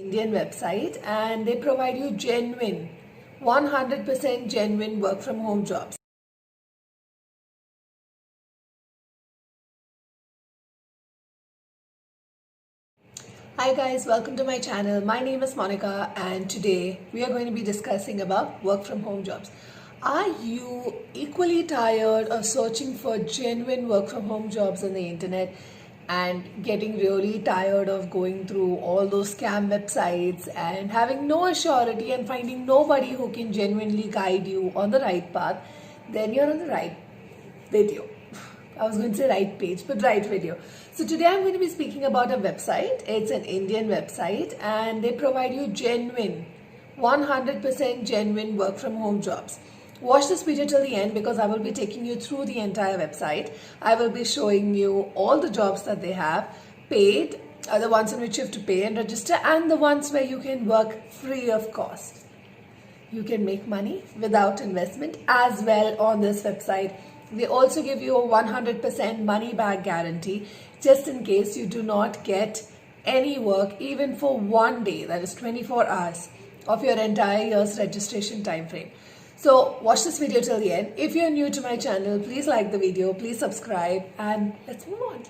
Indian website, and they provide you genuine 100% genuine work from home jobs. Hi guys, welcome to my channel. My name is Monica and today we are going to be discussing about work from home jobs. Are you equally tired of searching for genuine work from home jobs on the internet and getting really tired of going through all those scam websites and having no assurity and finding nobody who can genuinely guide you on the right path? Then you're on the right video. I was going to say right page, but right video. So today I'm going to be speaking about a website. It's an Indian website and they provide you genuine 100% genuine work from home jobs. Watch this video till the end because I will be taking you through the entire website. I will be showing you all the jobs that they have, paid, the ones in which you have to pay and register, and the ones where you can work free of cost. You can make money without investment as well on this website. They also give you a 100% money back guarantee just in case you do not get any work even for one day, that is 24 hours of your entire year's registration time frame. So watch this video till the end. If you're new to my channel, please like the video, please subscribe, and let's move on.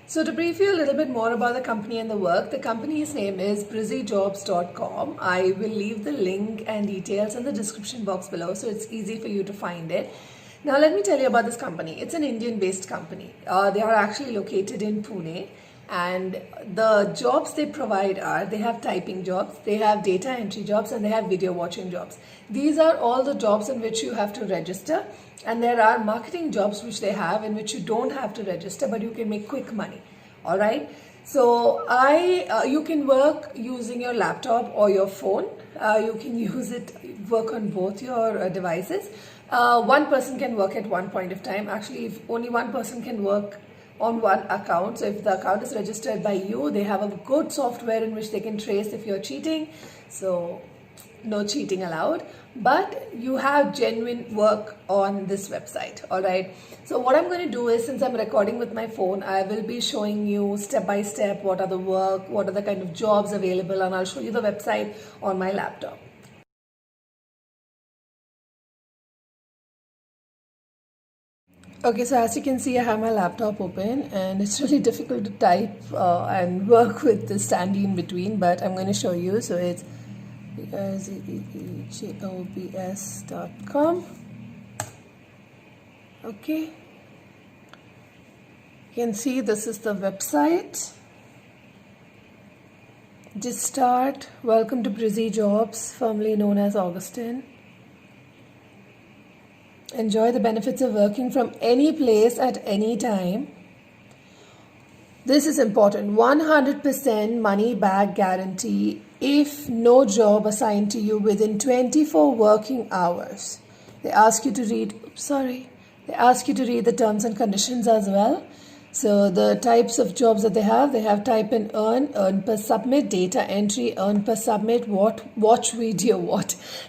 So to brief you a little bit more about the company and the work, the company's name is brizzyjobs.com. I will leave the link and details in the description box below so it's easy for you to find it. Now let me tell you about this company. It's an Indian-based company. They are actually located in Pune, and the jobs they provide are, they have typing jobs, they have data entry jobs, and they have video watching jobs. These are all the jobs in which you have to register, and there are marketing jobs which they have in which you don't have to register but you can make quick money. All right. So you can work using your laptop or your phone. You can use it, work on both your devices. One person can work at one point of time. Actually, if only one person can work on one account. So if the account is registered by you, they have a good software in which they can trace if you're cheating. So no cheating allowed, but you have genuine work on this website. All right. So what I'm going to do is, since I'm recording with my phone, I will be showing you step by step what are the work, what are the kind of jobs available, and I'll show you the website on my laptop. Okay, so as you can see, I have my laptop open and it's really difficult to type and work with the standee in between, but I'm going to show you. So it's brizzyjobs.com. Okay, you can see this is the website. Just start. Welcome to Brizzy Jobs, formerly known as Augustin. Enjoy the benefits of working from any place at any time. This is important. 100% money back guarantee if no job assigned to you within 24 working hours. They ask you to read, they ask you to read the terms and conditions as well. So the types of jobs that they have type and earn per submit, data entry, earn per submit, watch video,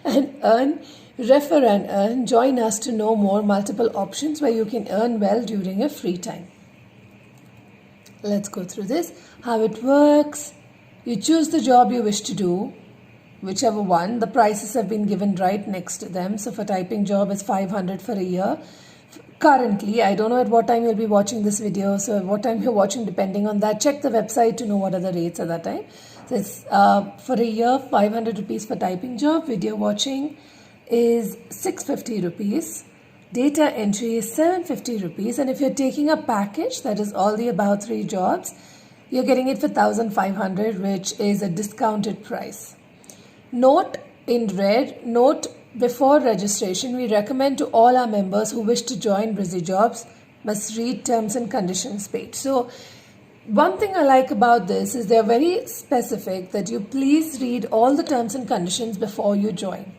and earn, refer and earn. Join us to know more, multiple options where you can earn well during your free time. Let's go through this. How it works. You choose the job you wish to do, whichever one. The prices have been given right next to them. So for typing job is 500 for a year. Currently, I don't know at what time you'll be watching this video. So what time you're watching, depending on that, check the website to know what are the rates at that time. So it's for a year, 500 rupees for typing job. Video watching is 650 rupees. Data entry is 750 rupees, and if you're taking a package, that is all the above 3 jobs, you're getting it for 1,500, which is a discounted price. Note in red, note before registration, we recommend to all our members who wish to join Brizzy Jobs must read terms and conditions page. So one thing I like about this is they're very specific that you please read all the terms and conditions before you join.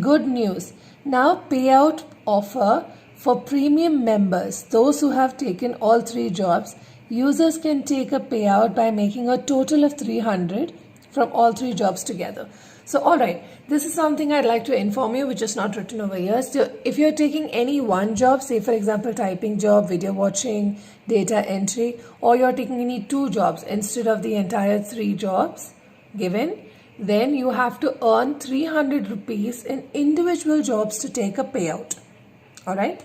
Good news. Now payout offer for premium members, those who have taken all 3 jobs, users can take a payout by making a total of 300 from all 3 jobs together. So, all right, this is something I'd like to inform you, which is not written over here. So, if you're taking any one job, say for example, typing job, video watching, data entry, or you're taking any two jobs instead of the entire three jobs given, then you have to earn 300 rupees in individual jobs to take a payout. All right.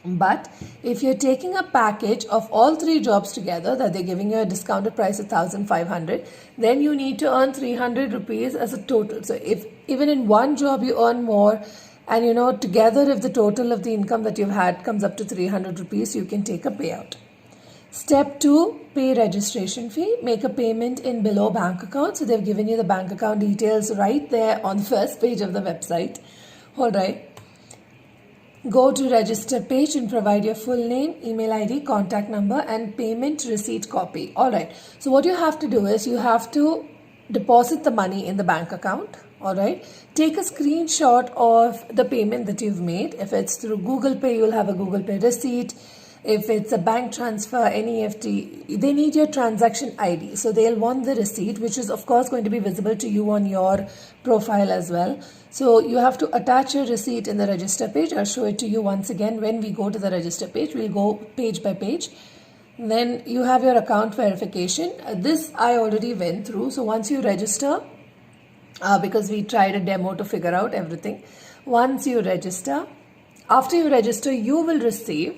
But if you're taking a package of all three jobs together, that they're giving you a discounted price of 1,500, then you need to earn 300 rupees as a total. So if even in one job you earn more, and together if the total of the income that you've had comes up to 300 rupees, you can take a payout. Step 2, pay registration fee. Make a payment in below bank account. So they've given you the bank account details right there on the first page of the website. All right. Go to register page and provide your full name, email ID, contact number and payment receipt copy. Alright, so what you have to do is you have to deposit the money in the bank account. Alright, take a screenshot of the payment that you've made. If it's through Google Pay, you'll have a Google Pay receipt. If it's a bank transfer, NEFT, they need your transaction ID. So they'll want the receipt, which is of course going to be visible to you on your profile as well. So you have to attach your receipt in the register page. I'll show it to you once again when we go to the register page. We'll go page by page. Then you have your account verification. This I already went through. So once you register, because we tried a demo to figure out everything. Once you register, after you register, you will receive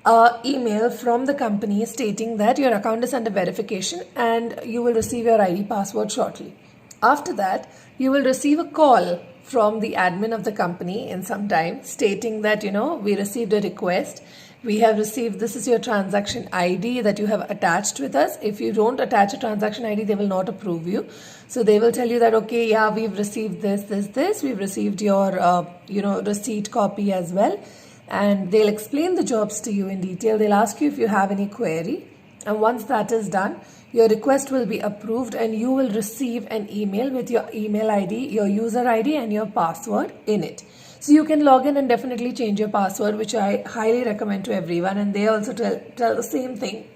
an email from the company stating that your account is under verification and you will receive your ID password shortly. After that, you will receive a call from the admin of the company in some time stating that, we received a request. We have received, this is your transaction ID that you have attached with us. If you don't attach a transaction ID, they will not approve you. So they will tell you that, okay, yeah, we've received this. We've received your, receipt copy as well. And they'll explain the jobs to you in detail. They'll ask you if you have any query. And once that is done, your request will be approved and you will receive an email with your email ID, your user ID and your password in it. So you can log in and definitely change your password, which I highly recommend to everyone. And they also tell the same thing.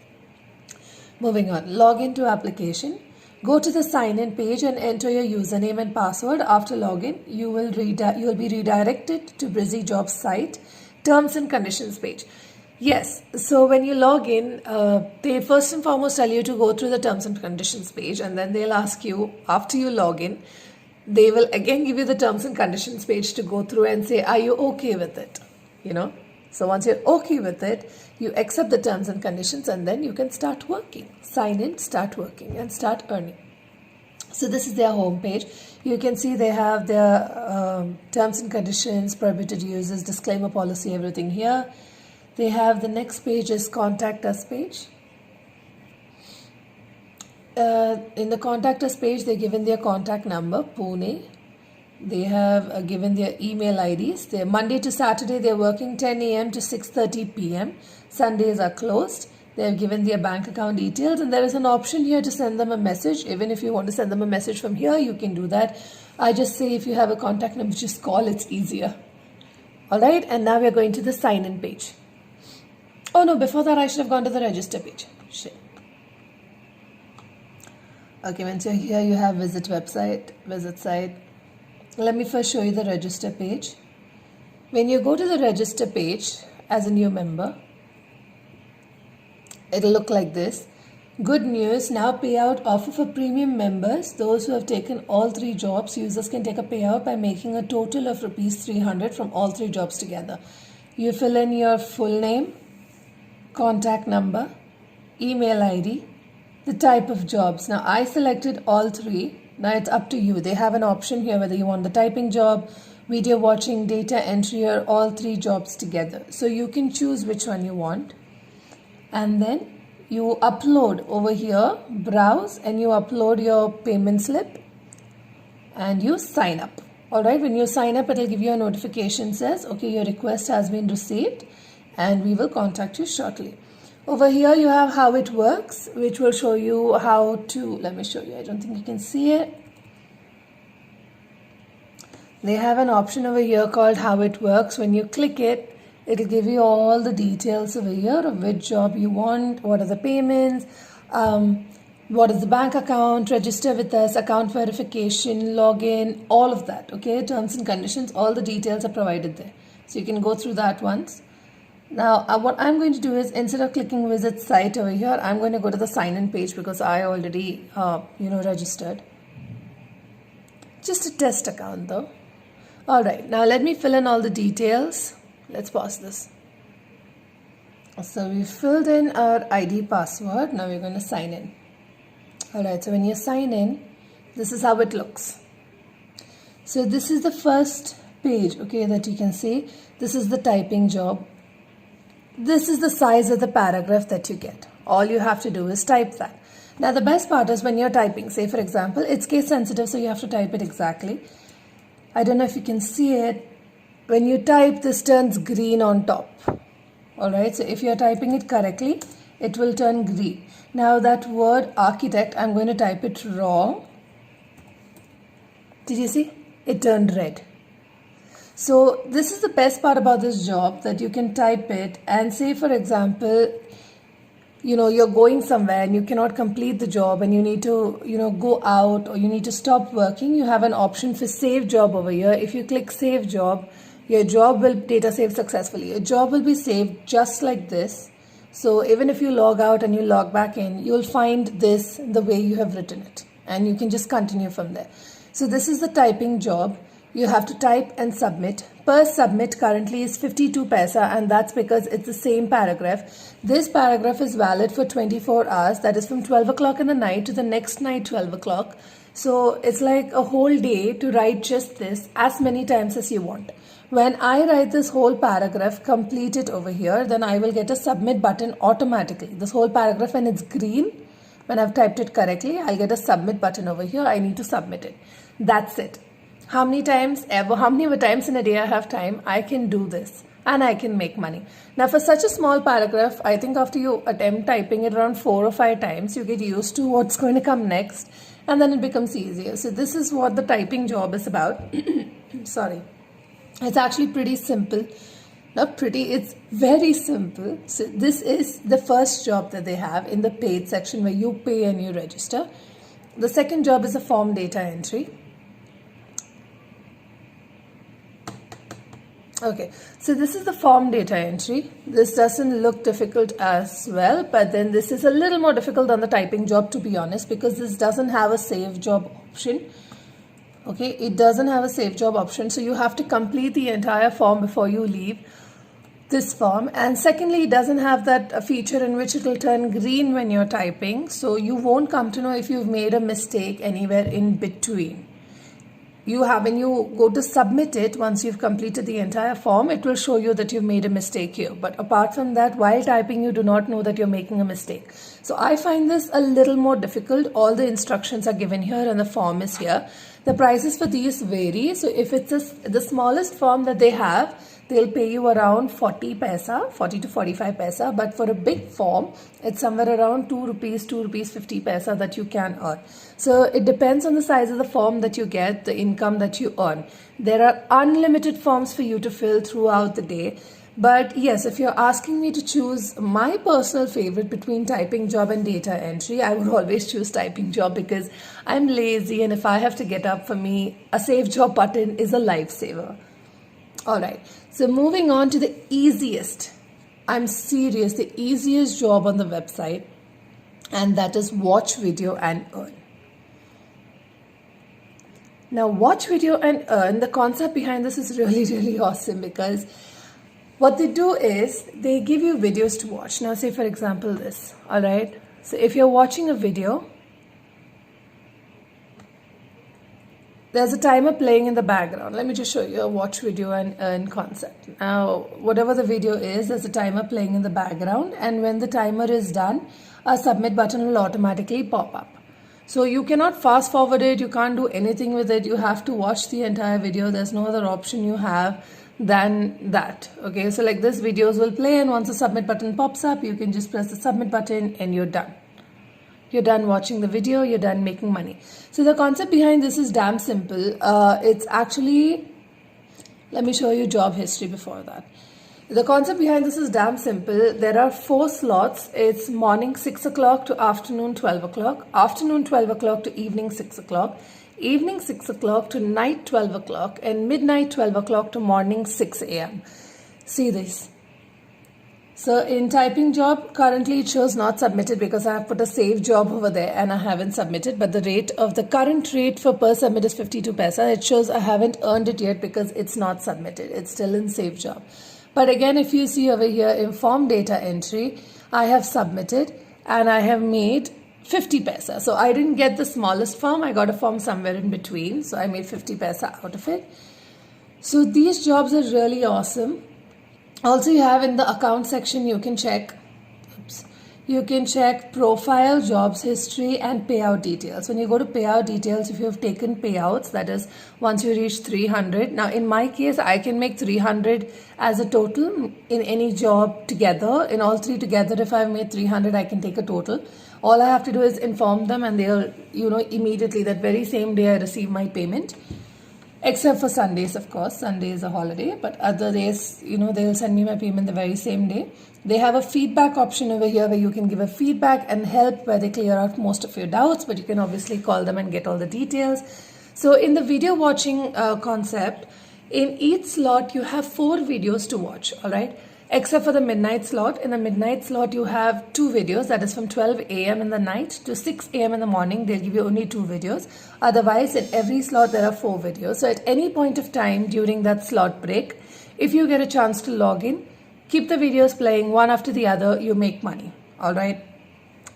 Moving on, log into application. Go to the sign in page and enter your username and password. After login, you will be redirected to Brizy Jobs site. Terms and conditions page. Yes, so when you log in, they first and foremost tell you to go through the terms and conditions page, and then they'll ask you, after you log in, they will again give you the terms and conditions page to go through and say, are you okay with it? So once you're okay with it, you accept the terms and conditions and then you can start working. Sign in, start working and start earning. So this is their home page. You can see they have their terms and conditions, prohibited uses, disclaimer policy, everything here. They have the next page is contact us page. In the contact us page, they're given their contact number, Pune. They have given their email IDs. They're Monday to Saturday, they're working 10 a.m. to 6:30 p.m. Sundays are closed. They've given their bank account details and there is an option here to send them a message. Even if you want to send them a message from here, you can do that. I just say if you have a contact number, just call, it's easier. Alright, and now we're going to the sign-in page. Oh no, before that I should have gone to the register page. Shit. Okay, once you're here, you have visit website, visit site. Let me first show you the register page. When you go to the register page as a new member, it'll look like this. Good news, now payout offer for premium members. Those who have taken all three jobs, users can take a payout by making a total of rupees 300 from all three jobs together. You fill in your full name, contact number, email ID, the type of jobs. Now I selected all three. Now it's up to you. They have an option here whether you want the typing job, video watching, data entry or all three jobs together. So you can choose which one you want. And then you upload over here, browse, and you upload your payment slip and you sign up. Alright, when you sign up, it will give you a notification says, okay, your request has been received and we will contact you shortly. Over here you have how it works, which will show you how to, let me show you, I don't think you can see it. They have an option over here called how it works. When you click it, it'll give you all the details over here of which job you want, what are the payments, what is the bank account, register with us, account verification, login, all of that. Okay, terms and conditions, all the details are provided there. So you can go through that once. Now, what I'm going to do is, instead of clicking visit site over here, I'm going to go to the sign in page because I already, registered. Just a test account though. All right, now let me fill in all the details. Let's pause this. So we filled in our ID password. Now we're going to sign in. All right, so when you sign in, this is how it looks. So this is the first page, okay, that you can see. This is the typing job. This is the size of the paragraph that you get. All you have to do is type that. Now the best part is when you're typing, say for example, it's case sensitive, so you have to type it exactly. I don't know if you can see it. When you type, this turns green on top. Alright, so if you're typing it correctly, it will turn green. Now that word architect, I'm going to type it wrong. Did you see? It turned red. So this is the best part about this job, that you can type it and say for example, you're going somewhere and you cannot complete the job and you need to, go out or you need to stop working. You have an option for save job over here. If you click save job, your job will data save successfully. Your job will be saved just like this. So even if you log out and you log back in, you'll find this the way you have written it and you can just continue from there. So this is the typing job. You have to type and submit. Per submit currently is 52 paisa, and that's because it's the same paragraph. This paragraph is valid for 24 hours. That is from 12 o'clock in the night to the next night 12 o'clock. So it's like a whole day to write just this as many times as you want. When I write this whole paragraph, complete it over here, then I will get a submit button automatically. This whole paragraph, when it's green, when I've typed it correctly, I'll get a submit button over here. I need to submit it. That's it. How many times in a day I have time, I can do this and I can make money. Now for such a small paragraph, I think after you attempt typing it around 4 or 5 times, you get used to what's going to come next and then it becomes easier. So this is what the typing job is about. Sorry. It's actually pretty simple. Not pretty, it's very simple. So this is the first job that they have in the paid section where you pay and you register. The second job is a form data entry. Okay, so this is the form data entry. This doesn't look difficult as well, but then this is a little more difficult than the typing job, to be honest, because this doesn't have a save job option. Okay, it doesn't have a save job option, so you have to complete the entire form before you leave this form. And secondly, it doesn't have that feature in which it will turn green when you're typing, so you won't come to know if you've made a mistake anywhere in between. When you go to submit it, once you've completed the entire form, it will show you that you've made a mistake here. But apart from that, while typing, you do not know that you're making a mistake. So I find this a little more difficult. All the instructions are given here and the form is here. The prices for these vary. So if it's the smallest form that they have, they'll pay you around 40 to 45 paisa. But for a big form, it's somewhere around 2 rupees, 2 rupees 50 paisa that you can earn. So it depends on the size of the form that you get, the income that you earn. There are unlimited forms for you to fill throughout the day. But yes, if you're asking me to choose my personal favorite between typing job and data entry, I would always choose typing job because I'm lazy, and if I have to get up, for me, a save job button is a lifesaver. Alright, so moving on to the easiest, I'm serious, the easiest job on the website, and that is watch video and earn. Now watch video and earn, the concept behind this is really awesome, because what they do is they give you videos to watch. Now say for example this, alright, so if you're watching a video, there's a timer playing in the background. Let me just show you a watch video and earn concept. Now, whatever the video is, there's a timer playing in the background, and when the timer is done, a submit button will automatically pop up. So you cannot fast forward it, you can't do anything with it, you have to watch the entire video. There's no other option you have than that. Okay, so like this, videos will play, and once the submit button pops up, you can just press the submit button and you're done. You're done watching the video, you're done making money. So the concept behind this is damn simple. It's actually, let me show you job history before that. The concept behind this is damn simple. There are 4 slots. It's morning 6 o'clock to afternoon 12 o'clock, afternoon 12 o'clock to evening 6 o'clock, evening 6 o'clock to night 12 o'clock, and midnight 12 o'clock to morning 6 a.m. See this. So in typing job, currently it shows not submitted because I have put a save job over there and I haven't submitted. But the current rate for per submit is 52 paisa. It shows I haven't earned it yet because it's not submitted. It's still in save job. But again, if you see over here in form data entry, I have submitted and I have made 50 paisa. So I didn't get the smallest form. I got a form somewhere in between. So I made 50 paisa out of it. So these jobs are really awesome. Also, you have in the account section, you can check profile, jobs history, and payout details. When you go to payout details, if you have taken payouts, that is once you reach 300. Now, in my case, I can make 300 as a total in any job together. In all 3 together, if I've made 300, I can take a total. All I have to do is inform them and they'll, immediately that very same day I receive my payment. Except for Sundays, of course. Sunday is a holiday, but other days, they'll send me my payment the very same day. They have a feedback option over here where you can give a feedback and help where they clear out most of your doubts, but you can obviously call them and get all the details. So in the video watching concept, in each slot, you have 4 videos to watch, all right? Except for the midnight slot. In the midnight slot, you have 2 videos. That is from 12 a.m. in the night to 6 a.m. in the morning. They'll give you only 2 videos. Otherwise, in every slot, there are 4 videos. So at any point of time during that slot break, if you get a chance to log in, keep the videos playing one after the other, you make money. All right.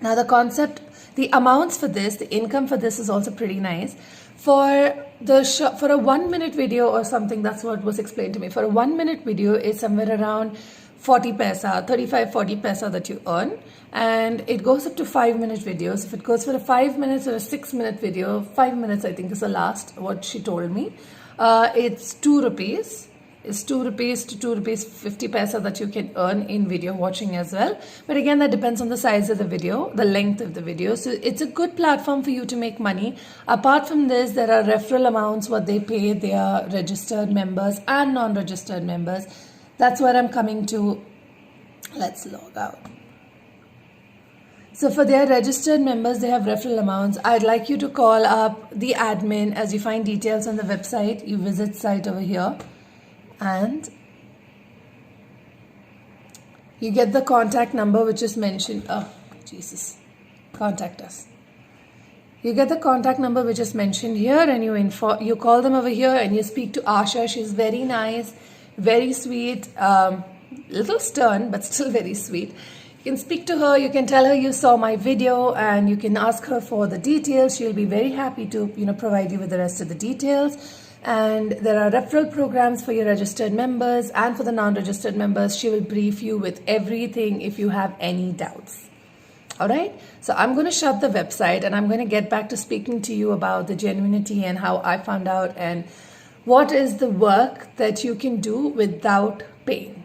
Now the concept, the amounts for this, the income for this is also pretty nice. For a 1 minute video or something, that's what was explained to me. For a 1 minute video, it's somewhere around 40 paisa, 35-40 paisa that you earn, and it goes up to 5-minute videos. If it goes for a 5 minutes or a 6-minute video, 5 minutes I think is the last what she told me, it's 2 rupees. It's 2 rupees to 2 rupees 50 paisa that you can earn in video watching as well. But again, that depends on the size of the video, the length of the video. So it's a good platform for you to make money. Apart from this, there are referral amounts, what they pay their registered members and non-registered members. That's where I'm coming to. Let's log out. So for their registered members, they have referral amounts. I'd like you to call up the admin. As you find details on the website, you visit site over here. And you get the contact number which is mentioned. Oh, Jesus. Contact us. You get the contact number which is mentioned here and you call them over here and you speak to Asha. She's very nice, very sweet, little stern, but still very sweet. You can speak to her. You can tell her you saw my video and you can ask her for the details. She'll be very happy to, provide you with the rest of the details. And there are referral programs for your registered members, and for the non-registered members, she will brief you with everything if you have any doubts. All right. So I'm going to shut the website and I'm going to get back to speaking to you about the genuinity and how I found out and what is the work that you can do without paying.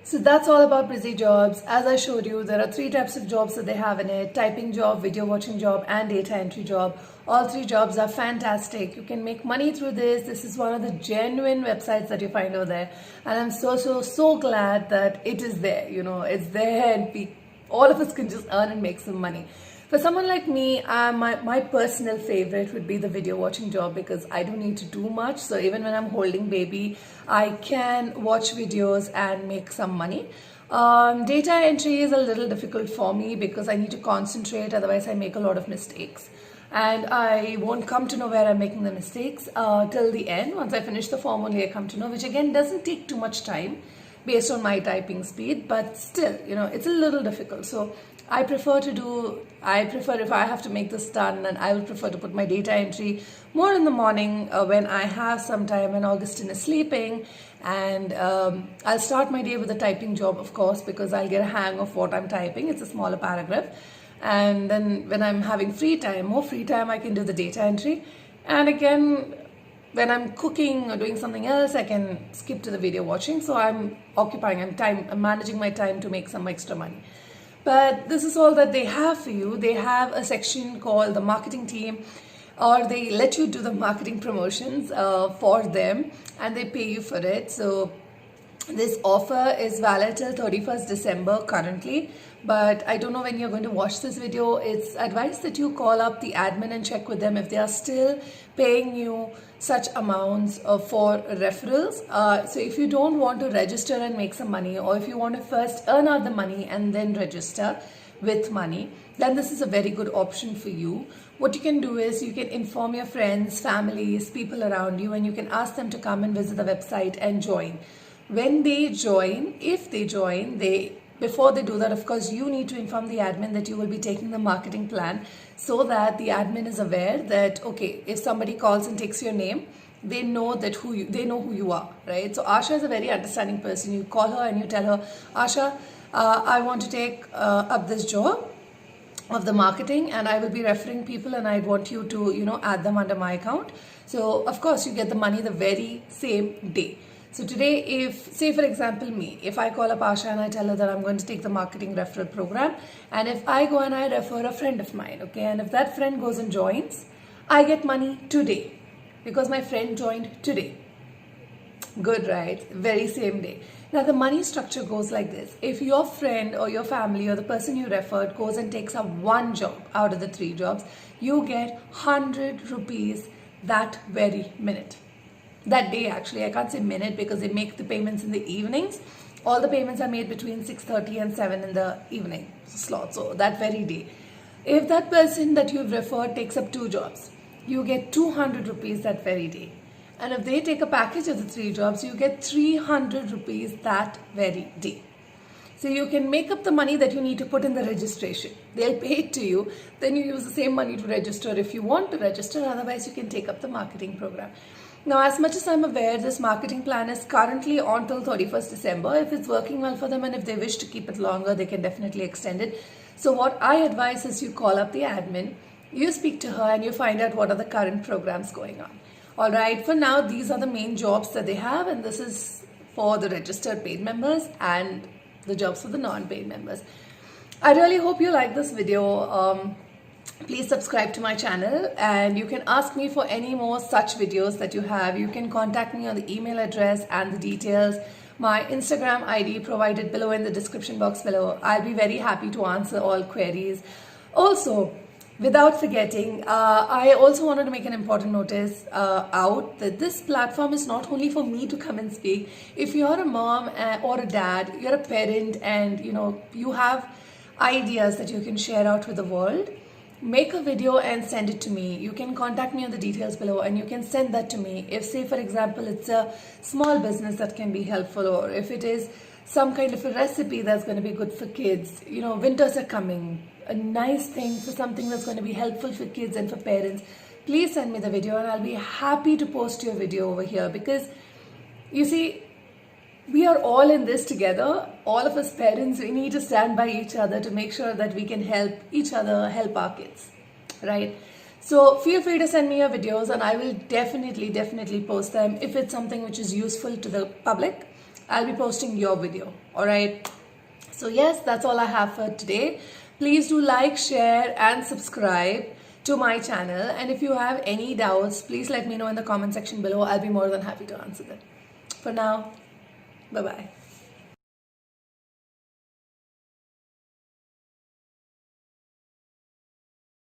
So that's all about Brizy Jobs. As I showed you, there are 3 types of jobs that they have in it: typing job, video watching job, and data entry job. All 3 jobs are fantastic. You can make money through this. This is one of the genuine websites that you find over there. And I'm so glad that it is there. It's there and all of us can just earn and make some money. For someone like me, my personal favorite would be the video watching job because I don't need to do much. So even when I'm holding baby, I can watch videos and make some money. Data entry is a little difficult for me because I need to concentrate, otherwise I make a lot of mistakes. And I won't come to know where I'm making the mistakes till the end. Once I finish the form only I come to know, which again doesn't take too much time based on my typing speed, but still, it's a little difficult. So I prefer if I have to make this done, and I would prefer to put my data entry more in the morning when I have some time when Augustine is sleeping, and I'll start my day with a typing job, of course, because I'll get a hang of what I'm typing. It's a smaller paragraph, and then when I'm having more free time, I can do the data entry, and again, when I'm cooking or doing something else, I can skip to the video watching. So I'm managing my time to make some extra money. But this is all that they have for you. They have a section called the marketing team. or they let you do the marketing promotions for them, and they pay you for it. So this offer is valid till 31st December currently, but I don't know when you're going to watch this video. It's advised that you call up the admin and check with them if they are still paying you such amounts for referrals. So if you don't want to register and make some money, or if you want to first earn out the money and then register with money, then this is a very good option for you. What you can do is you can inform your friends, families, people around you, and you can ask them to come and visit the website and join. When they join, if they join, before they do that, of course, you need to inform the admin that you will be taking the marketing plan, so that the admin is aware that, okay, if somebody calls and takes your name, they know that they know who you are, right? So Asha is a very understanding person. You call her and you tell her, Asha, I want to take up this job of the marketing, and I will be referring people, and I want you to, add them under my account. So of course, you get the money the very same day. So today, if, say for example me, if I call up Asha and I tell her that I'm going to take the marketing referral program, and if I go and I refer a friend of mine, okay, and if that friend goes and joins, I get money today because my friend joined today. Good, right? Very same day. Now the money structure goes like this. If your friend or your family or the person you referred goes and takes up one job out of the 3 jobs, you get 100 rupees that very minute. That day, actually, I can't say minute because they make the payments in the evenings. All the payments are made between 6:30 and 7 in the evening slot. So that very day, if that person that you've referred takes up 2 jobs, you get 200 rupees that very day. And if they take a package of the 3 jobs, you get 300 rupees that very day. So you can make up the money that you need to put in the registration. They'll pay it to you. Then you use the same money to register if you want to register. Otherwise, you can take up the marketing program. Now, as much as I'm aware, this marketing plan is currently on till 31st December. If it's working well for them and if they wish to keep it longer, they can definitely extend it. So what I advise is you call up the admin, you speak to her, and you find out what are the current programs going on. All right, for now, these are the main jobs that they have, and this is for the registered paid members and the jobs for the non-paid members. I really hope you like this video. Please subscribe to my channel, and you can ask me for any more such videos that you have. You can contact me on the email address and the details. My Instagram ID provided below in the description box below. I'll be very happy to answer all queries. Also, without forgetting, I also wanted to make an important notice out that this platform is not only for me to come and speak. If you're a mom or a dad, you're a parent, and you have ideas that you can share out with the world, make a video and send it to me. You can contact me on the details below, and you can send that to me. If, say for example, it's a small business that can be helpful, or if it is some kind of a recipe that's going to be good for kids, winters are coming, a nice thing for something that's going to be helpful for kids and for parents, please send me the video, and I'll be happy to post your video over here. Because you see, we are all in this together. All of us parents, we need to stand by each other to make sure that we can help each other, help our kids, right? So feel free to send me your videos, and I will definitely post them. If it's something which is useful to the public, I'll be posting your video, all right? So yes, that's all I have for today. Please do like, share, and subscribe to my channel. And if you have any doubts, please let me know in the comment section below. I'll be more than happy to answer them. For now, bye-bye.